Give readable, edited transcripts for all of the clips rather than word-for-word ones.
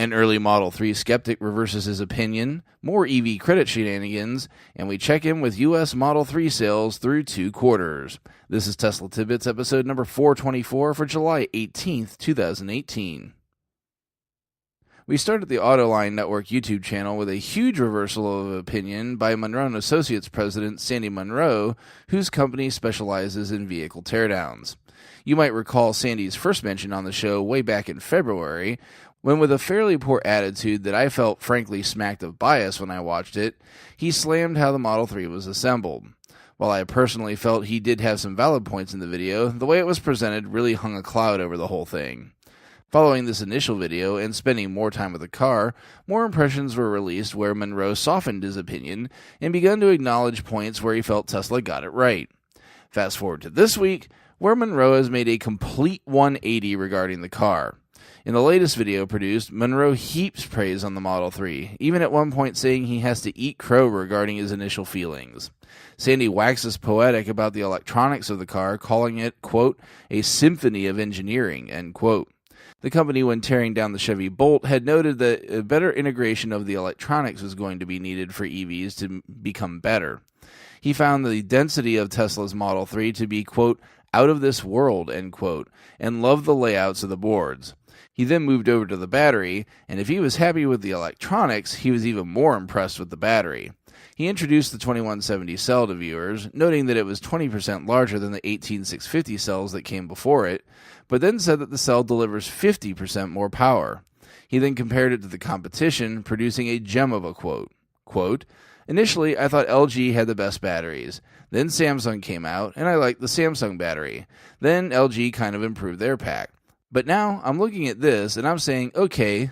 An early Model 3 skeptic reverses his opinion, more EV credit shenanigans, and we check in with U.S. Model 3 sales through 2 quarters. This is Tesla Tidbits episode number 424 for July 18th, 2018. We started the Autoline Network YouTube channel with a huge reversal of opinion by Monroe & Associates president Sandy Monroe, whose company specializes in vehicle teardowns. You might recall Sandy's first mention on the show way back in February, when with a fairly poor attitude that I felt frankly smacked of bias when I watched it, he slammed how the Model 3 was assembled. While I personally felt he did have some valid points in the video, the way it was presented really hung a cloud over the whole thing. Following this initial video and spending more time with the car, more impressions were released where Monroe softened his opinion and began to acknowledge points where he felt Tesla got it right. Fast forward to this week, where Monroe has made a complete 180 regarding the car. In the latest video produced, Monroe heaps praise on the Model 3, even at one point saying he has to eat crow regarding his initial feelings. Sandy waxes poetic about the electronics of the car, calling it, quote, a symphony of engineering, end quote. The company, when tearing down the Chevy Bolt, had noted that a better integration of the electronics was going to be needed for EVs to become better. He found the density of Tesla's Model 3 to be, quote, out of this world, end quote, and loved the layouts of the boards. He then moved over to the battery, and if he was happy with the electronics, he was even more impressed with the battery. He introduced the 2170 cell to viewers, noting that it was 20% larger than the 18650 cells that came before it, but then said that the cell delivers 50% more power. He then compared it to the competition, producing a gem of a quote. Quote, initially, I thought LG had the best batteries. Then Samsung came out, and I liked the Samsung battery. Then LG kind of improved their pack. But now I'm looking at this and I'm saying, okay,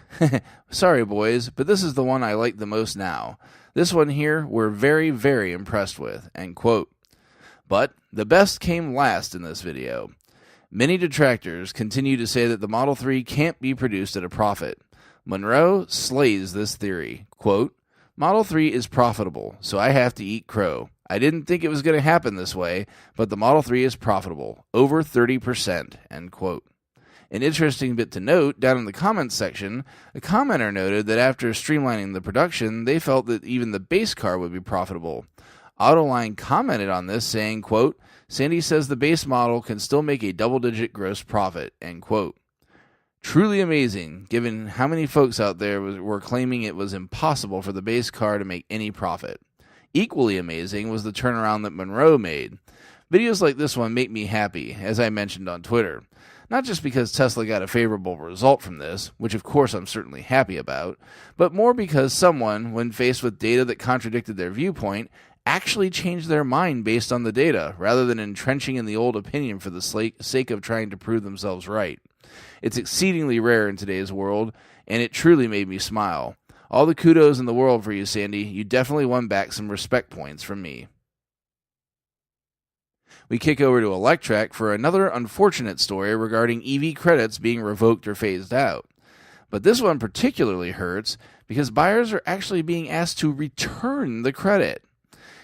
sorry boys, but this is the one I like the most now. This one here we're very, very impressed with, end quote. But the best came last in this video. Many detractors continue to say that the Model 3 can't be produced at a profit. Monroe slays this theory. Quote, Model 3 is profitable, so I have to eat crow. I didn't think it was going to happen this way, but the Model 3 is profitable, over 30%, end quote. An interesting bit to note, down in the comments section, a commenter noted that after streamlining the production, they felt that even the base car would be profitable. Autoline commented on this, saying, quote, Sandy says the base model can still make a double-digit gross profit, end quote. Truly amazing, given how many folks out there were claiming it was impossible for the base car to make any profit. Equally amazing was the turnaround that Monroe made. Videos like this one make me happy, as I mentioned on Twitter. Not just because Tesla got a favorable result from this, which of course I'm certainly happy about, but more because someone, when faced with data that contradicted their viewpoint, actually changed their mind based on the data, rather than entrenching in the old opinion for the sake of trying to prove themselves right. It's exceedingly rare in today's world, and it truly made me smile. All the kudos in the world for you, Sandy. You definitely won back some respect points from me. We kick over to Electrek for another unfortunate story regarding EV credits being revoked or phased out. But this one particularly hurts because buyers are actually being asked to return the credit.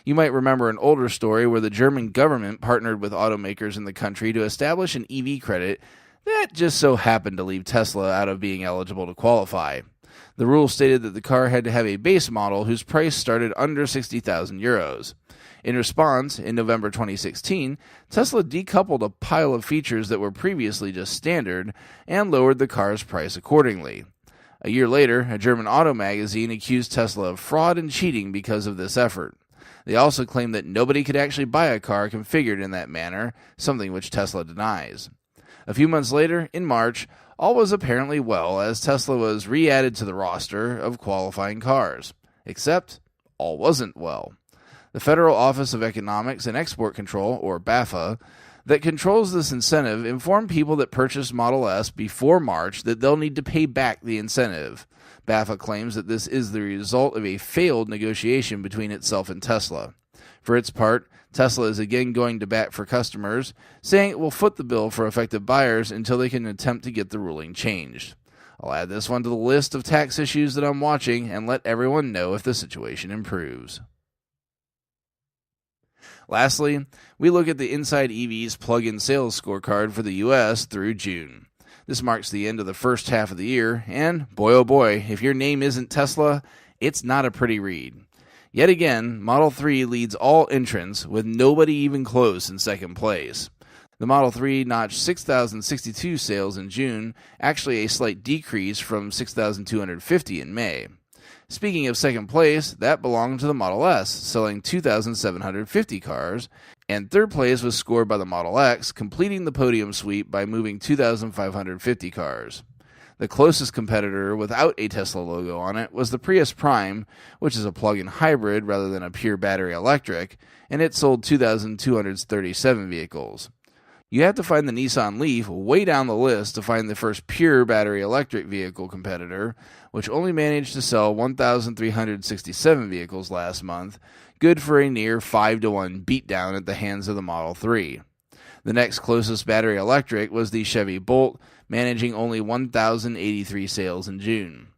You might remember an older story where the German government partnered with automakers in the country to establish an EV credit that just so happened to leave Tesla out of being eligible to qualify. The rule stated that the car had to have a base model whose price started under 60,000 euros. In response, in November 2016, Tesla decoupled a pile of features that were previously just standard and lowered the car's price accordingly. A year later, a German auto magazine accused Tesla of fraud and cheating because of this effort. They also claimed that nobody could actually buy a car configured in that manner, something which Tesla denies. A few months later, in March, all was apparently well as Tesla was re-added to the roster of qualifying cars. Except, all wasn't well. The Federal Office of Economics and Export Control, or BAFA, that controls this incentive informed people that purchased Model S before March that they'll need to pay back the incentive. BAFA claims that this is the result of a failed negotiation between itself and Tesla. For its part, Tesla is again going to bat for customers, saying it will foot the bill for affected buyers until they can attempt to get the ruling changed. I'll add this one to the list of tax issues that I'm watching and let everyone know if the situation improves. Lastly, we look at the Inside EV's plug-in sales scorecard for the U.S. through June. This marks the end of the first half of the year, and boy oh boy, if your name isn't Tesla, it's not a pretty read. Yet again, Model 3 leads all entrants with nobody even close in second place. The Model 3 notched 6,062 sales in June, actually a slight decrease from 6,250 in May. Speaking of second place, that belonged to the Model S, selling 2,750 cars, and third place was scored by the Model X, completing the podium sweep by moving 2,550 cars. The closest competitor without a Tesla logo on it was the Prius Prime, which is a plug-in hybrid rather than a pure battery electric, and it sold 2,237 vehicles. You have to find the Nissan Leaf way down the list to find the first pure battery electric vehicle competitor, which only managed to sell 1,367 vehicles last month, good for a near 5-to-1 beatdown at the hands of the Model 3. The next closest battery electric was the Chevy Bolt, managing only 1,083 sales in June.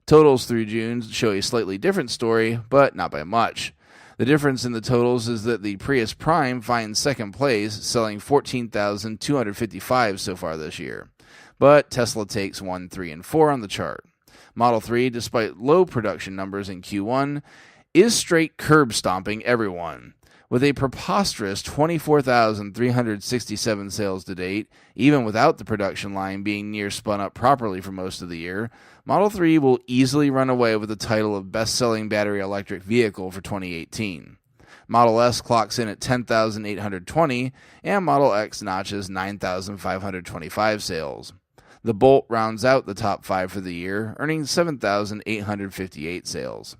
Totals through June show a slightly different story, but not by much. The difference in the totals is that the Prius Prime finds second place, selling 14,255 so far this year. But Tesla takes 1, 3, and 4 on the chart. Model 3, despite low production numbers in Q1, is straight curb stomping everyone. With a preposterous 24,367 sales to date, even without the production line being near spun up properly for most of the year, Model 3 will easily run away with the title of best-selling battery electric vehicle for 2018. Model S clocks in at 10,820, and Model X notches 9,525 sales. The Bolt rounds out the top 5 for the year, earning 7,858 sales.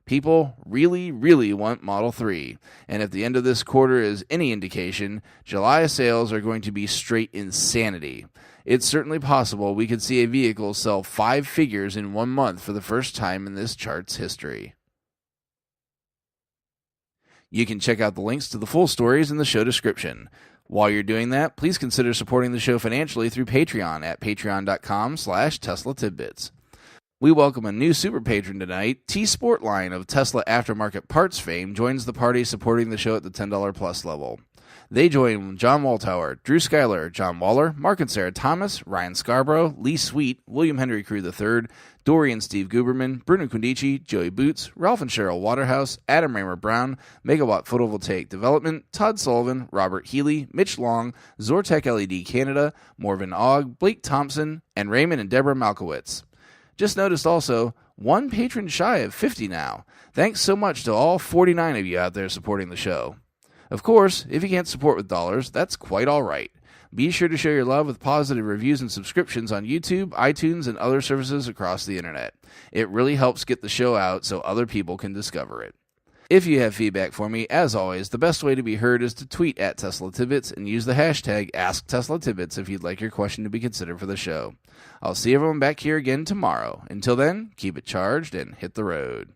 People really, really want Model 3, and if the end of this quarter is any indication, July sales are going to be straight insanity. It's certainly possible we could see a vehicle sell 5 figures in 1 month for the first time in this chart's history. You can check out the links to the full stories in the show description. While you're doing that, please consider supporting the show financially through Patreon at patreon.com/Tesla Tidbits. We welcome a new super patron tonight. T-Sportline of Tesla aftermarket parts fame joins the party supporting the show at the $10 plus level. They join John Waltower, Drew Schuyler, John Waller, Mark and Sarah Thomas, Ryan Scarborough, Lee Sweet, William Henry Crew III, Dory and Steve Guberman, Bruno Quindici, Joey Boots, Ralph and Cheryl Waterhouse, Adam Raymer Brown, Megawatt Photovoltaic Development, Todd Sullivan, Robert Healy, Mitch Long, Zortec LED Canada, Morven Ogg, Blake Thompson, and Raymond and Deborah Malkowitz. Just noticed also, 1 patron shy of 50 now. Thanks so much to all 49 of you out there supporting the show. Of course, if you can't support with dollars, that's quite all right. Be sure to show your love with positive reviews and subscriptions on YouTube, iTunes, and other services across the internet. It really helps get the show out so other people can discover it. If you have feedback for me, as always, the best way to be heard is to tweet at Tesla Tidbits and use the hashtag AskTeslaTidbits if you'd like your question to be considered for the show. I'll see everyone back here again tomorrow. Until then, keep it charged and hit the road.